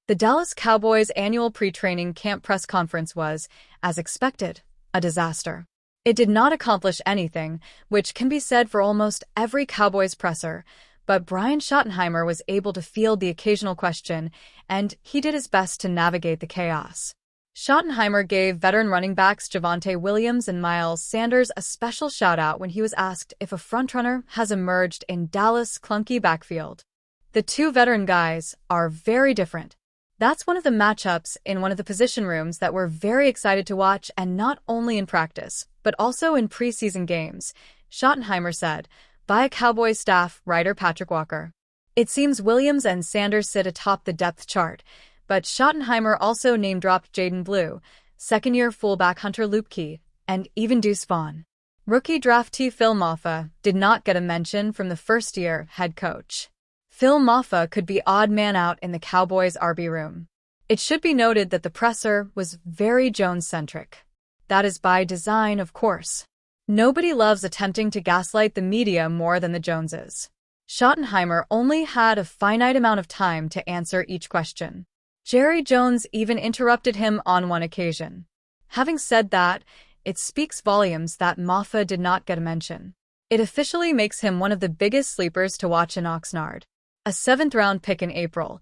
The Dallas Cowboys' annual pre-training camp press conference was, as expected, a disaster. It did not accomplish anything, which can be said for almost every Cowboys presser, but Brian Schottenheimer was able to field the occasional question, and he did his best to navigate the chaos. Schottenheimer gave veteran running backs Javonte Williams and Miles Sanders a special shout-out when he was asked if a frontrunner has emerged in Dallas' clunky backfield. The two veteran guys are very different. That's one of the matchups in one of the position rooms that we're very excited to watch, and not only in practice, but also in preseason games, Schottenheimer said, by Cowboys staff writer Patrick Walker. It seems Williams and Sanders sit atop the depth chart, but Schottenheimer also name-dropped Jaden Blue, second-year fullback Hunter Luepke, and even Deuce Vaughn. Rookie draftee Phil Mafah did not get a mention from the first-year head coach. Phil Mafah could be odd man out in the Cowboys' RB room. It should be noted that the presser was very Jones-centric. That is by design, of course. Nobody loves attempting to gaslight the media more than the Joneses. Schottenheimer only had a finite amount of time to answer each question. Jerry Jones even interrupted him on one occasion. Having said that, it speaks volumes that Mafah did not get a mention. It officially makes him one of the biggest sleepers to watch in Oxnard. A 7th-round pick in April,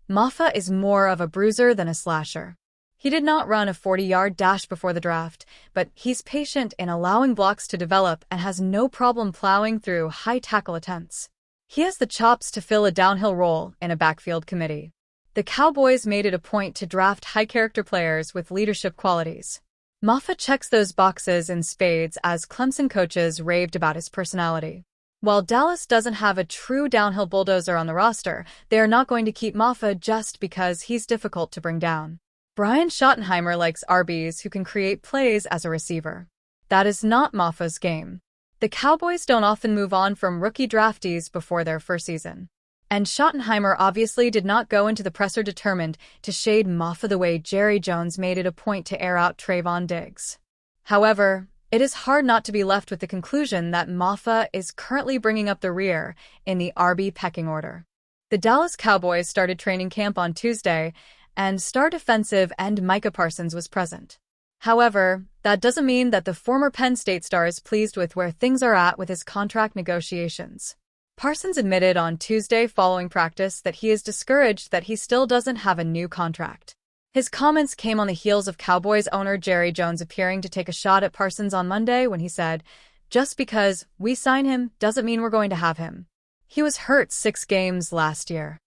Mafah is more of a bruiser than a slasher. He did not run a 40-yard dash before the draft, but he's patient in allowing blocks to develop and has no problem plowing through high tackle attempts. He has the chops to fill a downhill role in a backfield committee. The Cowboys made it a point to draft high-character players with leadership qualities. Mafah checks those boxes in spades as Clemson coaches raved about his personality. While Dallas doesn't have a true downhill bulldozer on the roster, they are not going to keep Mafah just because he's difficult to bring down. Brian Schottenheimer likes RBs who can create plays as a receiver. That is not Mafah's game. The Cowboys don't often move on from rookie draftees before their first season. And Schottenheimer obviously did not go into the presser determined to shade Mafah the way Jerry Jones made it a point to air out Trayvon Diggs. However, it is hard not to be left with the conclusion that Mafah is currently bringing up the rear in the RB pecking order. The Dallas Cowboys started training camp on Tuesday, and star defensive end Micah Parsons was present. However, that doesn't mean that the former Penn State star is pleased with where things are at with his contract negotiations. Parsons admitted on Tuesday following practice that he is discouraged that he still doesn't have a new contract. His comments came on the heels of Cowboys owner Jerry Jones appearing to take a shot at Parsons on Monday when he said, "Just because we sign him doesn't mean we're going to have him. He was hurt 6 games last year."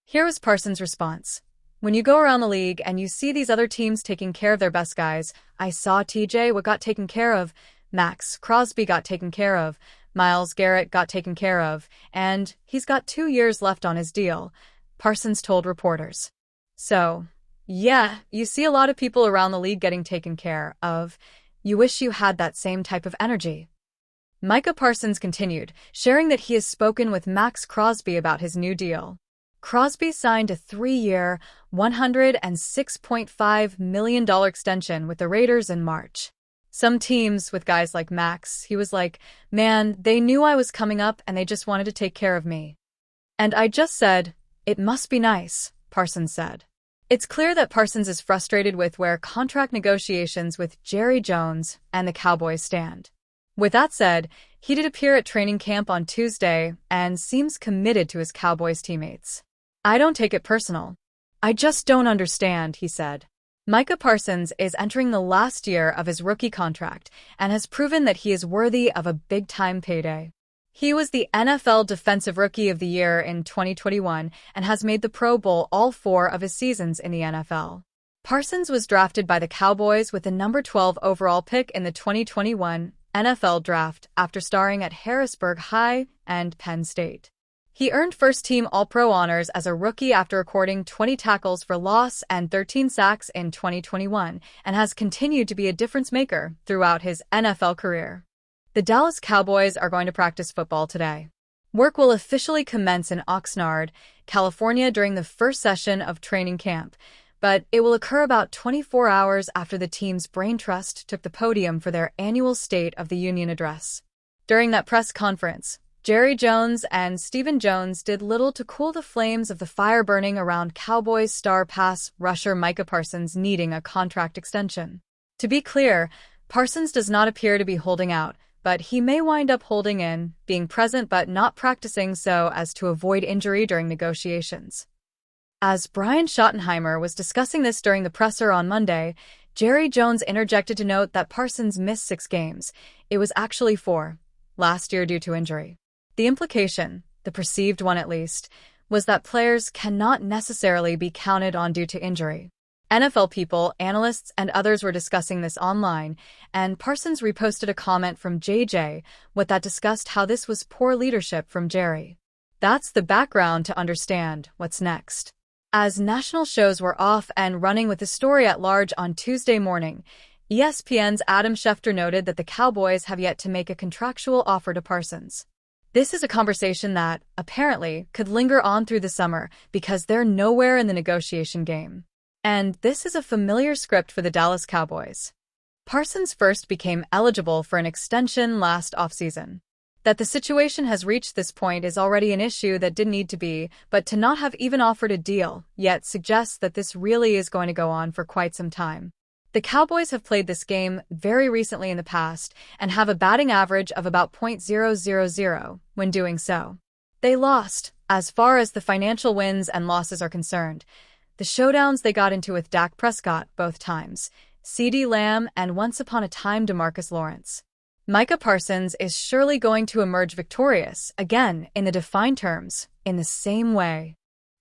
Here was Parsons' response. "When you go around the league and you see these other teams taking care of their best guys, I saw TJ Watt got taken care of, Max Crosby got taken care of, Myles Garrett got taken care of, and he's got 2 years left on his deal," Parsons told reporters. So, yeah, you see a lot of people around the league getting taken care of. You wish you had that same type of energy. Micah Parsons continued, sharing that he has spoken with Max Crosby about his new deal. Crosby signed a 3-year, $106.5 million extension with the Raiders in March. Some teams with guys like Max, he was like, "Man, they knew I was coming up and they just wanted to take care of me. And I just said, it must be nice," Parsons said. It's clear that Parsons is frustrated with where contract negotiations with Jerry Jones and the Cowboys stand. With that said, he did appear at training camp on Tuesday and seems committed to his Cowboys teammates. "I don't take it personal. I just don't understand," he said. Micah Parsons is entering the last year of his rookie contract and has proven that he is worthy of a big-time payday. He was the NFL Defensive Rookie of the Year in 2021 and has made the Pro Bowl all 4 of his seasons in the NFL. Parsons was drafted by the Cowboys with the number 12 overall pick in the 2021 NFL Draft after starring at Harrisburg High and Penn State. He earned first-team All-Pro honors as a rookie after recording 20 tackles for loss and 13 sacks in 2021 and has continued to be a difference-maker throughout his NFL career. The Dallas Cowboys are going to practice football today. Work will officially commence in Oxnard, California during the first session of training camp, but it will occur about 24 hours after the team's brain trust took the podium for their annual State of the Union address. During that press conference, Jerry Jones and Stephen Jones did little to cool the flames of the fire burning around Cowboys star pass rusher Micah Parsons needing a contract extension. To be clear, Parsons does not appear to be holding out, but he may wind up holding in, being present but not practicing so as to avoid injury during negotiations. As Brian Schottenheimer was discussing this during the presser on Monday, Jerry Jones interjected to note that Parsons missed 6 games. It was actually 4 last year due to injury. The implication, the perceived one at least, was that players cannot necessarily be counted on due to injury. NFL people, analysts, and others were discussing this online, and Parsons reposted a comment from JJ that discussed how this was poor leadership from Jerry. That's the background to understand what's next. As national shows were off and running with the story at large on Tuesday morning, ESPN's Adam Schefter noted that the Cowboys have yet to make a contractual offer to Parsons. This is a conversation that, apparently, could linger on through the summer because they're nowhere in the negotiation game. And this is a familiar script for the Dallas Cowboys. Parsons first became eligible for an extension last offseason. That the situation has reached this point is already an issue that didn't need to be, but to not have even offered a deal yet suggests that this really is going to go on for quite some time. The Cowboys have played this game very recently in the past and have a batting average of about .000 when doing so. They lost, as far as the financial wins and losses are concerned. The showdowns they got into with Dak Prescott both times, CeeDee Lamb, and once upon a time DeMarcus Lawrence. Micah Parsons is surely going to emerge victorious, again, in the defined terms, in the same way.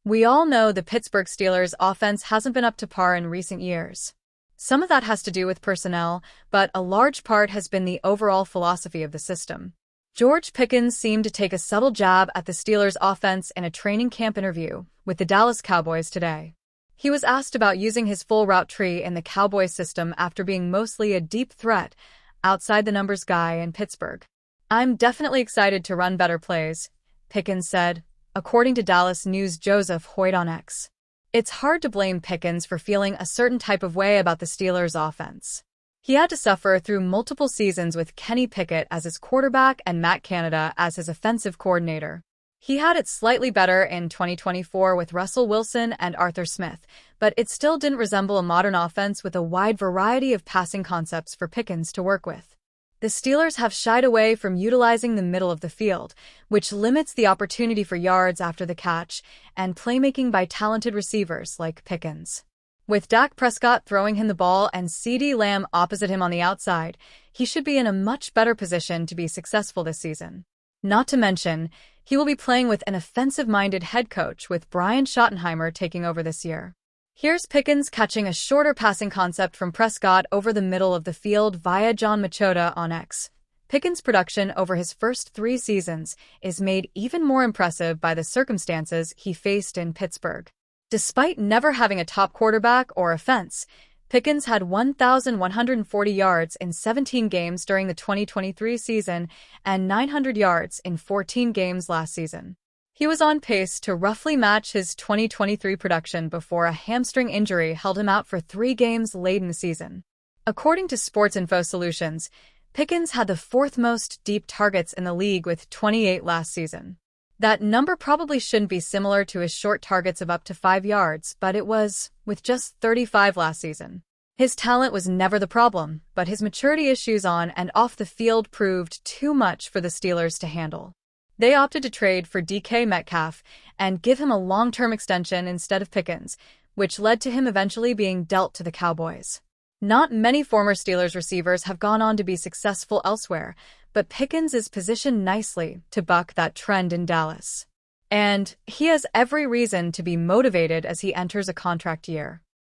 We all know the Pittsburgh Steelers' offense hasn't been up to par in recent years. Some of that has to do with personnel, but a large part has been the overall philosophy of the system. George Pickens seemed to take a subtle jab at the Steelers' offense in a training camp interview with the Dallas Cowboys today. He was asked about using his full route tree in the Cowboys system after being mostly a deep threat, outside the numbers guy in Pittsburgh. "I'm definitely excited to run better plays," Pickens said, according to Dallas News' Joseph Hoyt on X. It's hard to blame Pickens for feeling a certain type of way about the Steelers' offense. He had to suffer through multiple seasons with Kenny Pickett as his quarterback and Matt Canada as his offensive coordinator. He had it slightly better in 2024 with Russell Wilson and Arthur Smith, but it still didn't resemble a modern offense with a wide variety of passing concepts for Pickens to work with. The Steelers have shied away from utilizing the middle of the field, which limits the opportunity for yards after the catch and playmaking by talented receivers like Pickens. With Dak Prescott throwing him the ball and CeeDee Lamb opposite him on the outside, he should be in a much better position to be successful this season. Not to mention, he will be playing with an offensive-minded head coach with Brian Schottenheimer taking over this year. Here's Pickens catching a shorter passing concept from Prescott over the middle of the field via John Machota on X. Pickens' production over his first 3 seasons is made even more impressive by the circumstances he faced in Pittsburgh. Despite never having a top quarterback or offense, Pickens had 1,140 yards in 17 games during the 2023 season and 900 yards in 14 games last season. He was on pace to roughly match his 2023 production before a hamstring injury held him out for 3 games late in the season. According to Sports Info Solutions, Pickens had the 4th most deep targets in the league with 28 last season. That number probably shouldn't be similar to his short targets of up to 5 yards, but it was, with just 35 last season. His talent was never the problem, but his maturity issues on and off the field proved too much for the Steelers to handle. They opted to trade for DK Metcalf and give him a long-term extension instead of Pickens, which led to him eventually being dealt to the Cowboys. Not many former Steelers receivers have gone on to be successful elsewhere, but Pickens is positioned nicely to buck that trend in Dallas. And he has every reason to be motivated as he enters a contract year.